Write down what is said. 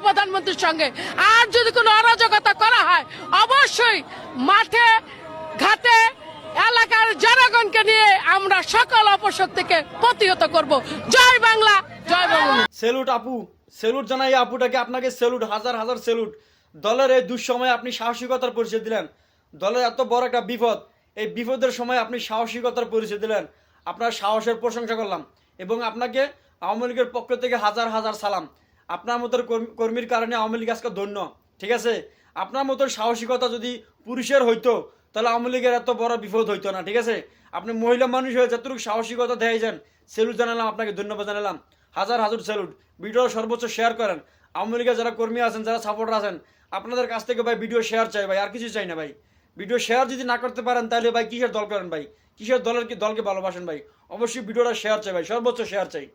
প্রধানমন্ত্রীর সঙ্গে। আর যদি কোনো অরাজকতা করা হয় অবশ্যই মাঠে ঘাটে এলাকার জনগণকে নিয়ে আমরা সকল অপশক্তিকে প্রতিহত করব। জয় বাংলা, জয় বাংলা। সেলুট আপু, সেলুট জানাই আপুটাকে, আপনাকে সেলুট, হাজার হাজার সেলুট। দলের এই দুঃসময়ে আপনি সাহসিকতার পরিচয় দিলেন। দলের এত বড় একটা বিপদ, এই বিপদের সময় আপনি সাহসিকতার পরিচয় দিলেন। আপনার সাহসের প্রশংসা করলাম এবং আপনাকে আওয়ামী লীগের পক্ষ থেকে হাজার হাজার সালাম। আপনার মতো কর্মীর কারণে আওয়ামী লীগ আজকে ধন্য, ঠিক আছে? আপনার মতো সাহসিকতা যদি পুরুষের হইতো তাহলে আওয়ামী লীগের এত বড় বিপদ হইতো না, ঠিক আছে? আপনি মহিলা মানুষ হয়ে যতটুকু সাহসিকতা দেখাইছেন, সেলুট জানালাম, আপনাকে ধন্যবাদ জানালাম, হাজার হাজার সেলুট। ভিডিও সর্বোচ্চ শেয়ার করেন। আওয়ামী লীগের যারা কর্মী আছেন, যারা সাপোর্টার আছেন, আপনাদের কাছ থেকে ভাই ভিডিও শেয়ার চাই ভাই, আর কিছু চাই না ভাই। ভিডিও শেয়ার যদি না করতে পারেন তাহলে ভাই কিসের দল করেন ভাই, কিসের দলকে ভালোবাসেন ভাই? অবশ্যই ভিডিওটা শেয়ার চাই ভাই, সর্বোচ্চ শেয়ার চাই।